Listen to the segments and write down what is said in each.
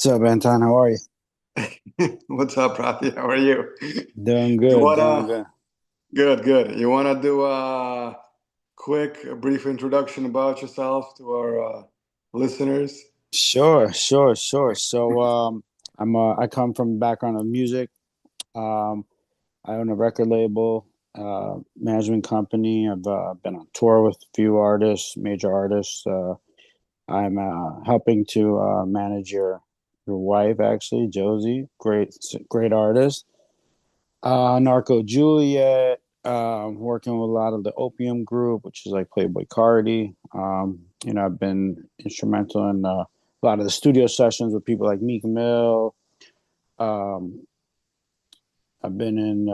What's up, Anton? How are you? What's up, Rafi? How are you? Doing You good, doing wanna good. Good, good. You wanna do a brief introduction about yourself to our listeners? Sure. I come from a background of music. Um, I own a record label, management company. I've been on tour with a few artists, major artists. I'm helping to manage your wife, actually, Josie. Great artist. Narco Juliet, working with a lot of the Opium Group, which is like Playboy Cardi. I've been instrumental in a lot of the studio sessions with people like Meek Mill. Um, I've been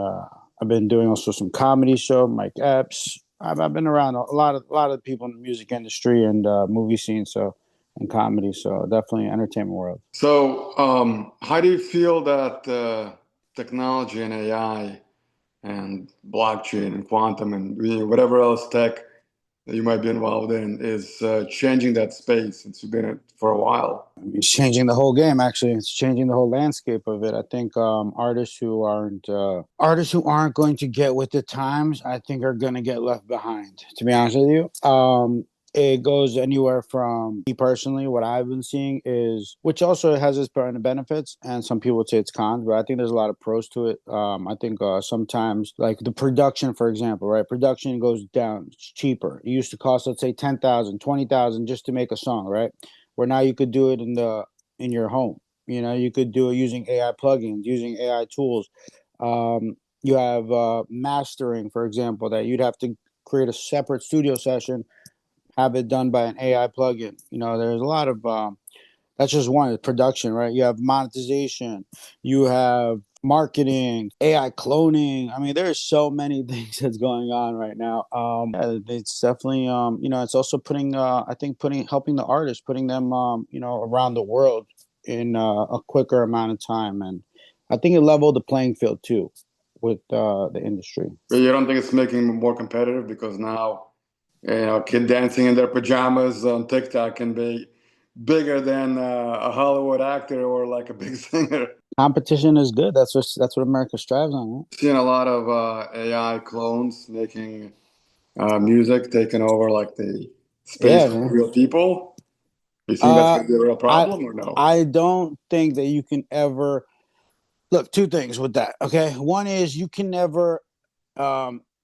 doing also some comedy show, Mike Epps. I've been around a lot of people in the music industry and movie scene, and comedy. So definitely entertainment world. So, how do you feel that technology and AI and blockchain and quantum and whatever else tech that you might be involved in is changing that space since you've been in it for a while? It's changing the whole game. Actually, it's changing the whole landscape of it. I think artists who aren't going to get with the times, I think, are going to get left behind. To be honest with you, it goes anywhere from me personally. What I've been seeing is, which also has its benefits, and some people would say it's cons, but I think there's a lot of pros to it. I think sometimes, like the production, for example, right? Production goes down, it's cheaper. It used to cost, let's say, 10,000, 20,000 just to make a song, right? Where now you could do it in your home. You could do it using AI plugins, using AI tools. You have mastering, for example, that you'd have to create a separate studio session, have it done by an AI plugin. There's a lot of that's just one production, right? You have monetization, you have marketing, AI cloning. I mean, there's so many things that's going on right now. Yeah, it's definitely it's also putting I think putting helping the artists, putting them around the world in a quicker amount of time, and I think it leveled the playing field too with the industry. But you don't think it's making it more competitive because now, kid dancing in their pajamas on TikTok can be bigger than a Hollywood actor or like a big singer. Competition is good. That's what America strives on, right? Seeing a lot of AI clones making music, taking over like the space Yeah, of man. real people. Do you think that's Uh, going to be a real I problem or no? I don't think that you can ever look. Two things with that. Okay, one is you can never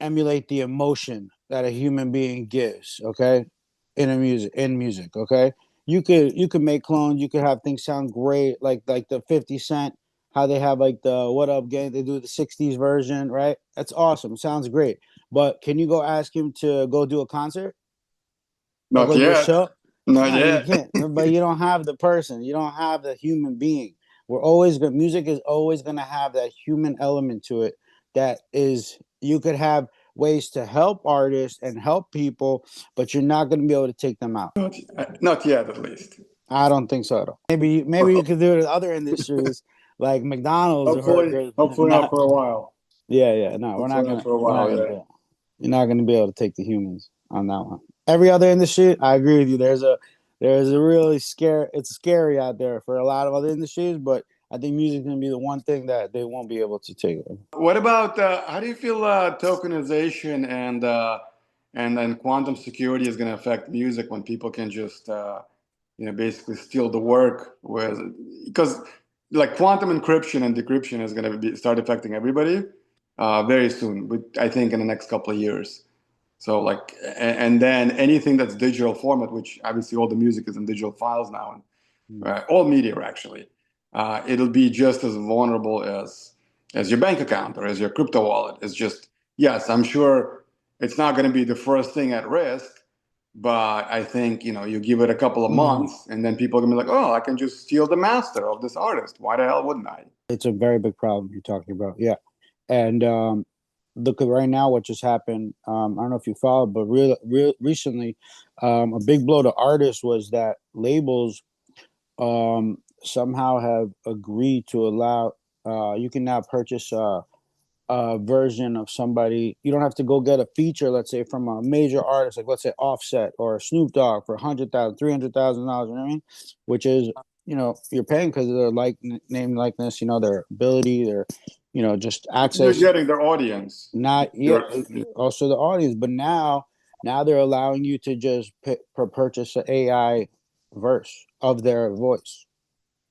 emulate the emotion that a human being gives. Okay, in music. Okay, you could make clones. You could have things sound great, like the 50 Cent, how they have like the What Up Gang. They do the '60s version, right? That's awesome. Sounds great. But can you go ask him to go do a concert or Not go do a yet. show? Not No, you yet. can't. But you don't have the person. You don't have the human being. Music is always gonna have that human element to it. That is, you could have ways to help artists and help people, but you're not gonna be able to take them out. Not yet, at least. I don't think so at all. Maybe you could do it in other industries like McDonald's or Hopefully, burgers. hopefully not Not, for a while. yeah. No, we're not Hopefully not gonna for a we're not while. gonna Yeah. do it. You're not going to be able to take the humans on that one. Every other industry, I agree with you. There's a really scare. It's scary out there for a lot of other industries, but I think music's going to be the one thing that they won't be able to take. What about how do you feel tokenization and then quantum security is going to affect music when people can just basically steal the work with because like quantum encryption and decryption is going to start affecting everybody very soon, but I think in the next couple of years. So like and then anything that's digital format, which obviously all the music is in digital files now, and all media actually, it'll be just as vulnerable as your bank account or as your crypto wallet. It's just yes, I'm sure it's not going to be the first thing at risk, but I think you give it a couple of Mm-hmm. months, and then people are gonna be like, oh, I can just steal the master of this artist. Why the hell wouldn't I? It's a very big problem you're talking about. Yeah, and look at right now what just happened. I don't know if you followed, but real recently, a big blow to artists was that labels somehow have agreed to allow you can now purchase a version of somebody. You don't have to go get a feature, let's say, from a major artist, like let's say Offset or Snoop Dogg for $100,000, $300,000. You know what I mean? Which is you're paying because of their name, likeness, their ability, their, just You're access. getting their audience. Not yet, also the audience, but now they're allowing you to just purchase an AI verse of their voice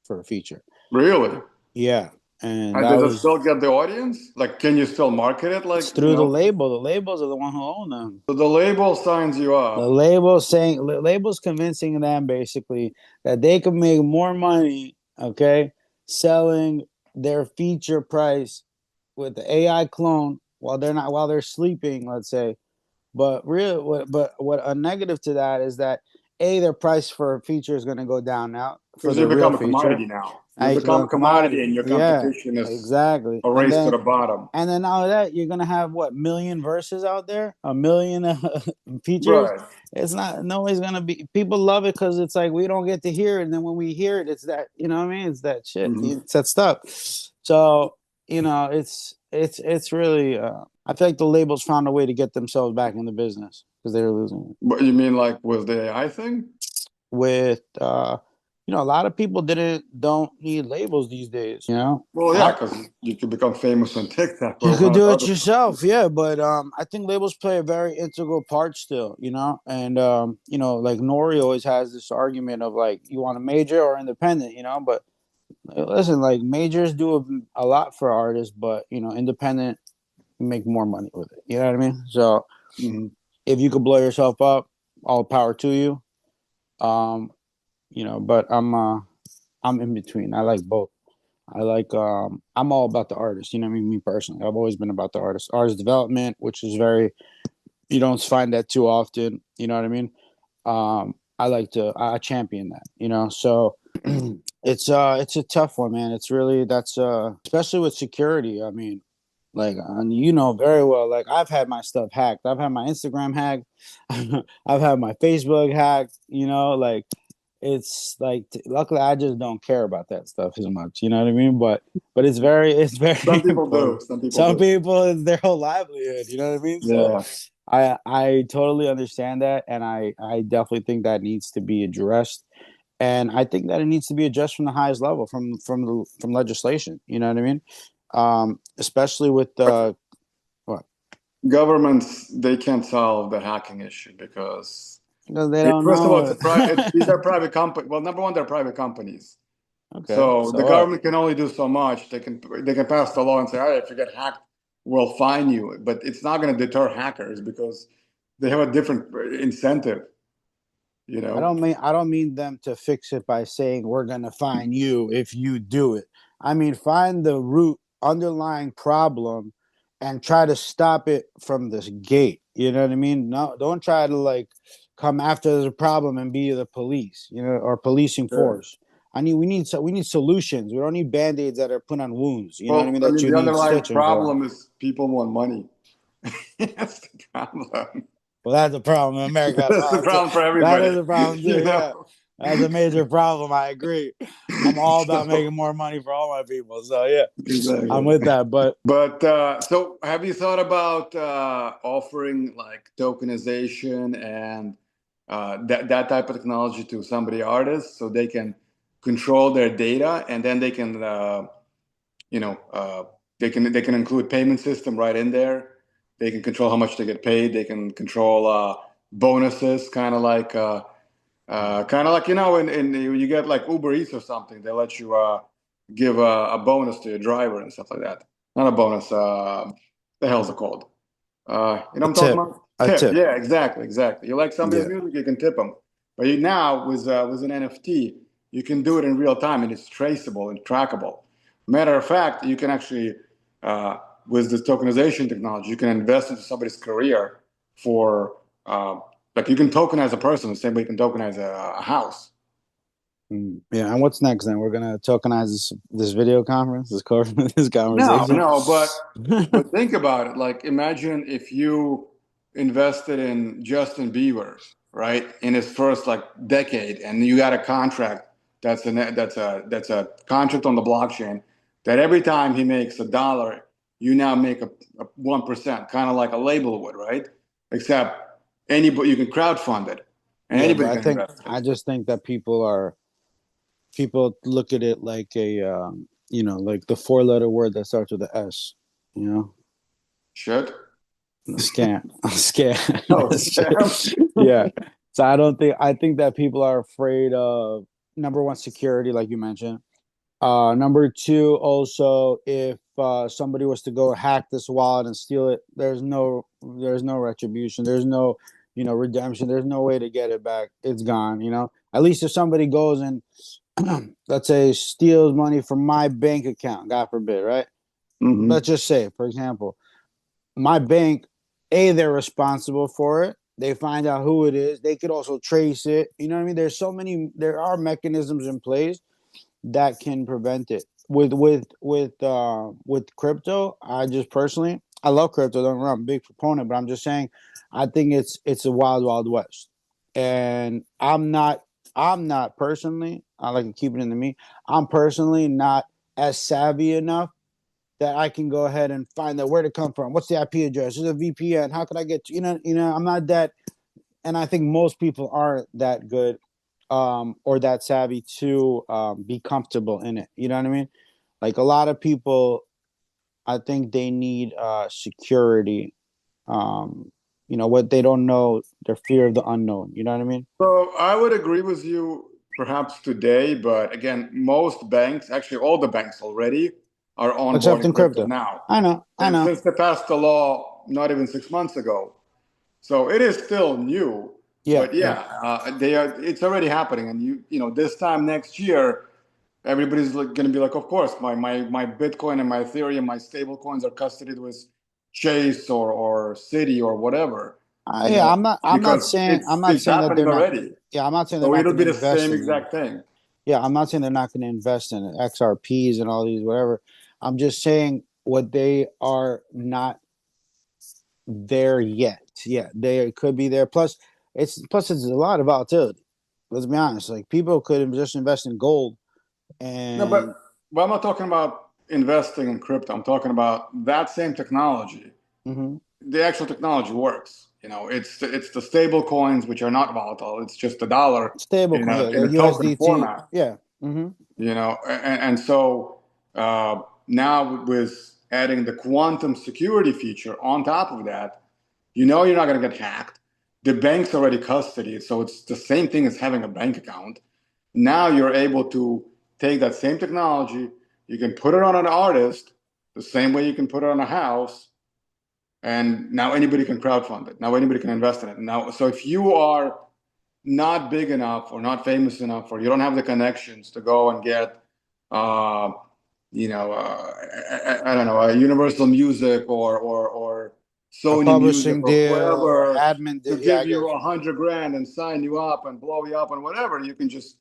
for a feature. Really? Yeah, and And that does it was still get the audience? Like, can you still market it? it's Like, through the label. The labels are the one who own them. so the label signs you The up. label's convincing them basically that they can make more money, okay, selling their feature price with the AI clone while they're sleeping, let's say. But what a negative to that is that their price for a feature is going to go down now for Because you the real become a feature. commodity now. You I become become a a commodity. commodity and your Yeah, competition is exactly. a race to the bottom. And then now that you're gonna have what, million verses out there, a million features. Right. It's not nobody's gonna be. People love it because it's like we don't get to hear it, and then when we hear it, it's that, you know what I mean. It's that shit. Mm-hmm. It's that stuff. So it's really. I feel like the labels found a way to get themselves back in the business because they were losing it But you mean like with the AI thing? with a lot of people don't need labels these days. Well, yeah, because you could become famous on TikTok You or could one of do the it other yourself, platforms. yeah, but I think labels play a very integral part still, and like Nori always has this argument of like you want a major or independent, but listen, like majors do a lot for artists, but independent make more money with it. You know what I mean? So Mm-hmm. if you could blow yourself up, all power to you. Um, but I'm in between. I like both. I like I'm all about the artist, you know what I mean? Me personally. I've always been about the artist development, which is very, you don't find that too often, you know what I mean? I champion that, So it's a tough one, man. It's really that's especially with security. I mean, like, and very well, like I've had my stuff hacked. I've had my Instagram hacked. I've had my Facebook hacked, like it's like luckily I just don't care about that stuff as much, you know what I mean? But it's very Some people do. important. Some people Some do. people, it's their whole livelihood, you know what I mean? So Yeah. I totally understand that, and I definitely think that needs to be addressed, and I think that it needs to be addressed from the highest level, from legislation, you know what I mean? Especially with what, Governments, they can't solve the hacking issue because because they don't first of all, know it. these are private companies. Well, number one, they're private companies. Okay, So so the what? government can only do so much. They can pass the law and say, all right, if you get hacked, we'll fine you. But it's not going to deter hackers because they have a different incentive, you know? I don't mean them to fix it by saying we're gonna find you if you do it. I mean find the root underlying problem and try to stop it from this gate. You know what I mean? No, don't try to like come after the problem and be the police, or policing Sure. force. We need solutions. We don't need band-aids that are put on wounds. You know what I Well, mean? I That mean, you the need underlying stitching for. problem is people want money. That's the problem. Well, that's a problem in America. That's the problem for That everybody, is a problem too. you Yeah, know? that's a major problem. I agree. I'm all about So, making more money for all my people. So yeah, I'm exactly. with that. But But so have you thought about offering like tokenization and that type of technology to somebody artists so they can control their data and then they can you know they can include payment system right in there. They can control how much they get paid. They can control bonuses, kind of like in you get like Uber Eats or something. They let you give a bonus to your driver and stuff like that. Not a bonus. The hell's it called? You know what a I'm talking tip, about? a Tip. tip. Yeah, exactly, exactly. You like somebody's Yeah, music, you can tip them. But now with an NFT, you can do it in real time and it's traceable and trackable. Matter of fact, you can actually with this tokenization technology, you can invest into somebody's career for like you can tokenize a person the same way you can tokenize a house. yeah. And what's next? Then we're gonna tokenize this video conference, this No, conversation. no, but think about it. Like imagine if you invested in Justin Bieber, right, in his first like decade, and you got a contract that's a contract on the blockchain that every time he makes $1, you now make a 1%, kind of like a label would, right? Except anybody you can crowdfund it, and Yeah, but anybody can invest it. I just think that people are People look at it like a like the four-letter word that starts with a S. You know, Should. scam, Oh, scam. scam. Yeah. So I think that people are afraid of number one, security, like you mentioned. Number two, also, if somebody was to go hack this wallet and steal it, there's no retribution. There's no, redemption. There's no way to get it back. It's gone. At least if somebody goes and let's say steals money from my bank account, God forbid, right? Hmm. Let's just say, for example, my bank, they're responsible for it. They find out who it is. They could also trace it. You know what I mean? There are mechanisms in place that can prevent it. With crypto, I just personally, I love crypto. Don't get me wrong, I'm a big proponent, but I'm just saying, I think it's a wild, wild west, and I'm not personally. I like to keep it into me. I'm personally not as savvy enough that I can go ahead and find out where to come from. What's the IP address? Is it a VPN? How can I get I'm not that, and I think most people aren't that good or that savvy to be comfortable in it. You know what I mean? Like a lot of people, I think they need security. What they don't know, their fear of the unknown. You know what I mean? So I would agree with you perhaps today, but again, most banks, actually all the banks already, are Except onboarding in crypto crypto. now. I know, I And know. since they passed the law not even 6 months ago, so it is still new. Yeah, But yeah. yeah, they are. It's already happening, and this time next year, everybody's going to be like, of course, my Bitcoin and my Ethereum, my stable coins are custodied with Chase or Citi or whatever, Yeah. I'm not because saying. I'm not it's saying that happening they're not. already. Yeah, I'm not saying they're So not it'll going to be the invest same in it. exact thing. Yeah, I'm not saying they're not going to invest in it, XRPs and all these whatever. I'm just saying what they are not there yet. Yeah, they could be there. Plus it's a lot of volatility. Let's be honest. Like people could just invest in gold No, and but I'm not talking about investing in crypto. I'm talking about that same technology. mhm, The actual technology works. It's the stable coins which are not volatile. It's just a dollar in stablecoin. a Yeah, in the a token USDT. format. Yeah. Hmm. And so now with adding the quantum security feature on top of that, you're not going to get hacked. The bank's already custody, so it's the same thing as having a bank account. Now you're able to take that same technology, you can put it on an artist the same way you can put it on a house, and now anybody can crowdfund it. Now anybody can invest in it. Now, so if you are not big enough or not famous enough, or you don't have the connections to go and get, uh, I don't know, Universal Music or A Sony Music publishing or deal or whoever admin to deal. Yeah, give I you get 100 grand and sign you up and blow you up and whatever, you can just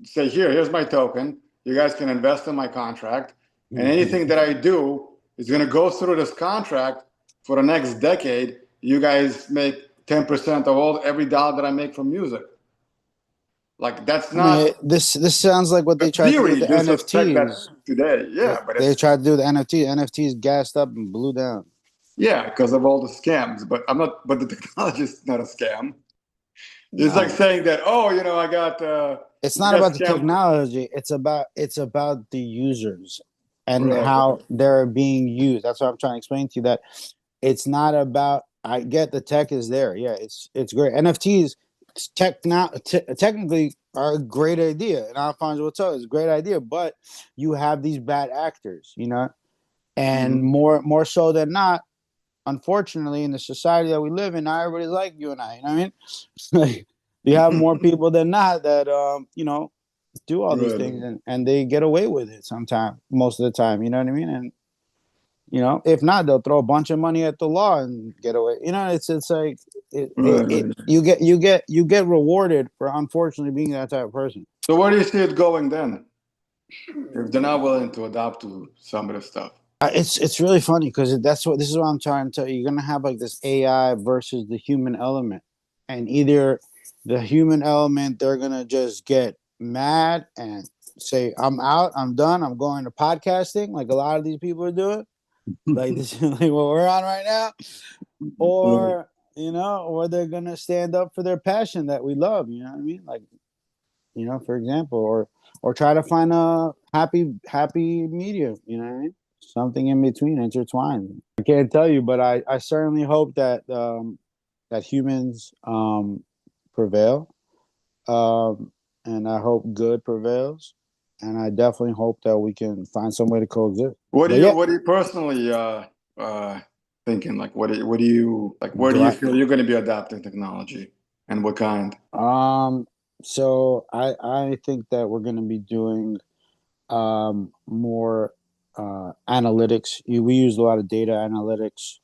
say, here's my token. You guys can invest in my contract, and you. anything that I do is going to go through this contract for the next decade. You guys make 10% of every dollar that I make from music. Like that's I mean, not this sounds like what a they tried to do with theory. the Just expect that NFTs. today. They, Yeah, but they it's tried to do the NFT. NFTs gassed up and blew down. yeah because of all the scams. But I'm not. But the technology is not a scam. It's like No, saying that, oh, I got it's I not got about the scammed. technology. It's about the users and Right, how right. they're being used. That's what I'm trying to explain to you. That it's not about. I get the tech is there. Yeah, it's great. NFTs technically are a great idea, and Alfonso will tell you it's a great idea. But you have these bad actors, and Mhm. more so than not, unfortunately, in the society that we live in, not everybody's like you and I. You know what I mean? Like you have more people than not that do all these Right. things and they get away with it sometimes, most of the time. You know what I mean? And if not, they'll throw a bunch of money at the law and get away. It's like Right. you get rewarded for unfortunately being that type of person. So where do you see it going then? If they're not willing to adapt to some of the stuff. It's really funny because this is what I'm trying to tell you. You're gonna have like this AI versus the human element, and either the human element they're gonna just get mad and say, "I'm out, I'm done, I'm going to podcasting," like a lot of these people are doing, like this is like what we're on right now, Right. or they're gonna stand up for their passion that we love. You know what I mean? Like, for example, or or try to find a happy medium. You know what I mean? Something in between, intertwined. I can't tell you, but I certainly hope that that humans prevail, and I hope good prevails, and I definitely hope that we can find some way to coexist. But yeah, What do you personally thinking? Like, what do you like? Where do do you I? feel you're going to be adapting technology, and what kind? So I think that we're going to be doing more analytics. We use a lot of data analytics,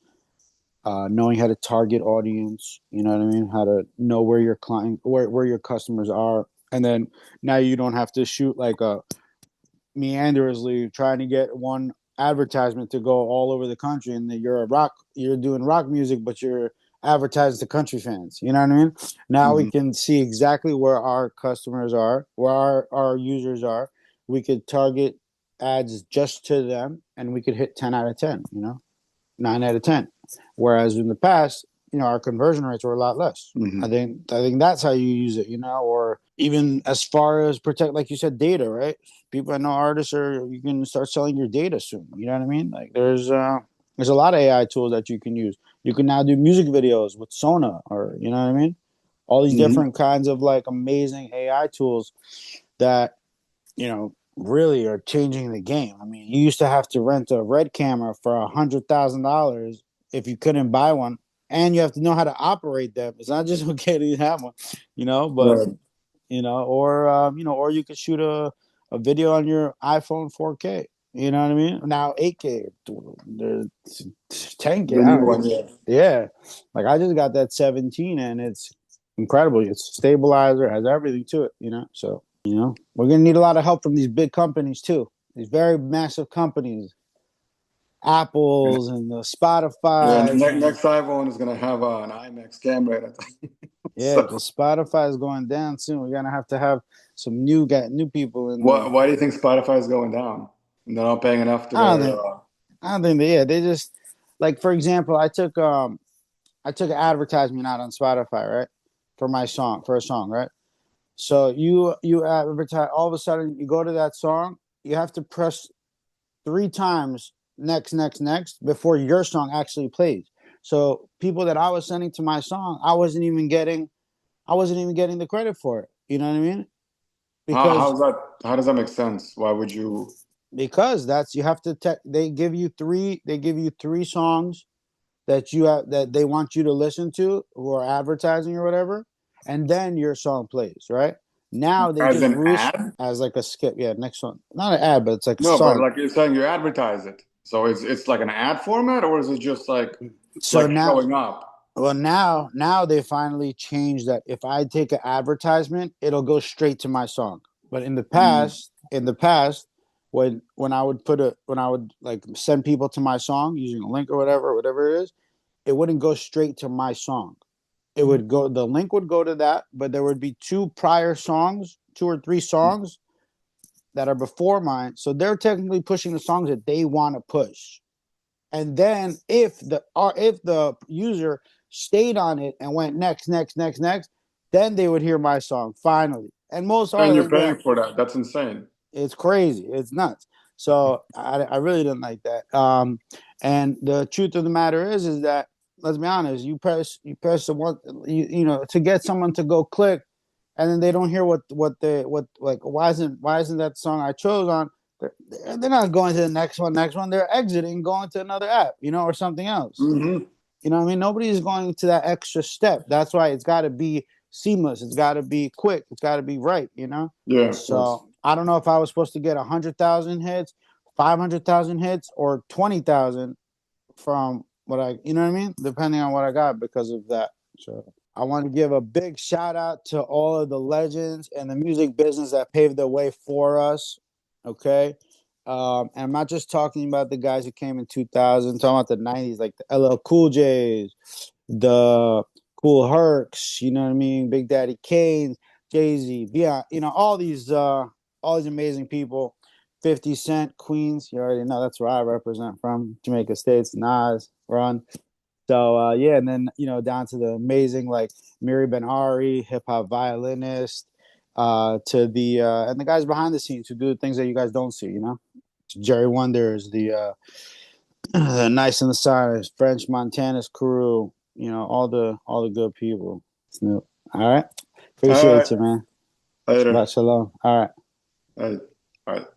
knowing how to target audience. You know what I mean? How to know where your client, where your customers are, and then now you don't have to shoot like a meanderously trying to get one advertisement to go all over the country, and that you're doing rock music, but you're advertising to country fans. You know what I mean? Now we Hmm. can see exactly where our customers are, where our users are. We could target ads just to them, and we could hit 10 out of 10. 9 out of 10. Whereas in the past, our conversion rates were a lot less. Hmm. I think that's how you use it, or even as far as protect, like you said, data, right? People I know artists are you can start selling your data soon. You know what I mean? Like there's a lot of AI tools that you can use. You can now do music videos with Sona, or you know what I mean? All these Hmm. different kinds of like amazing AI tools that really are changing the game. I mean, you used to have to rent a red camera for $100,000 if you couldn't buy one, and you have to know how to operate them. It's not just okay to have one, but Right. or you could shoot a video on your iPhone 4K. You know what I mean? Now 8K, there's 10K. The I new don't one, even, yeah. yeah, like I just got that 17, and it's incredible. It's stabilizer, has everything to it. So we're gonna need a lot of help from these big companies too. These very massive companies, And, Apples and the yeah, Spotify's, and next iPhone is going to have an IMAX camera. yeah, So, because Spotify is going down soon. We're gonna have to have some new people in there. why do you think Spotify is going down? They're not paying enough to I don't their. think I don't think they, yeah, they just, like, for example, I took an advertisement out on Spotify, right? For a song, right? So you advertise, all of a sudden you go to that song, you have to press 3 times next before your song actually plays. So people that I was sending to my song, I wasn't even getting the credit for it. You know what I mean? Because How does that make sense? Why would you? because that's you have to they give you three songs that they want you to listen to, who are advertising or whatever, and then your song plays, right? Now they As just an ad? as like a skip. Yeah, next song. Not an ad, but it's like a No, but song. like you're saying, you advertise it. So it's like an ad format, or is it just So like now, showing up? well, now they finally changed that. If I take an advertisement, it'll go straight to my song. But Mm. in the past, when I would like send people to my song using a link or whatever it is, it wouldn't go straight to my song. The link would go to that, but there would be two prior songs, 2 or 3 songs that are before mine. So they're technically pushing the songs that they want to push. And then if the user stayed on it and went next, then they would hear my song finally. And most And you're artists, paying for that. That's insane. it's crazy. It's nuts. So I really didn't like that. And the truth of the matter is that, let's be honest, you press the one, to get someone to go click, and then they don't hear what like, why isn't that song I chose on? They're not going to the next one. They're exiting, going to another app, or something else. Hmm. You know what I mean? Nobody's going to that extra step. That's why it's got to be seamless. It's got to be quick. It's got to be right. Yeah, of course. So I don't know if I was supposed to get 100,000 hits, 500,000 hits, or 20,000 from what you know what I mean? Depending on what I got because of that. So I want to give a big shout out to all of the legends and the music business that paved the way for us. Okay. And I'm not just talking about the guys who came in 2000, I'm talking about the 90s, like the LL Cool J's, the Cool Hercs, you know what I mean? Big Daddy Kane, Jay-Z, Beyond, all these amazing people. 50 Cent, Queens, you already know that's where I represent from, Jamaica States, Nas, Run. So yeah, and then down to the amazing like Miri Ben Ari, hip hop violinist, to the and the guys behind the scenes who do the things that you guys don't see. You know, Jerry Wonders, the Nice and the Silence, French Montana's crew. You know, all the good people. Snoop. All right, All right. appreciate you, man. Later. Shabbat shalom. All right. All right. All right.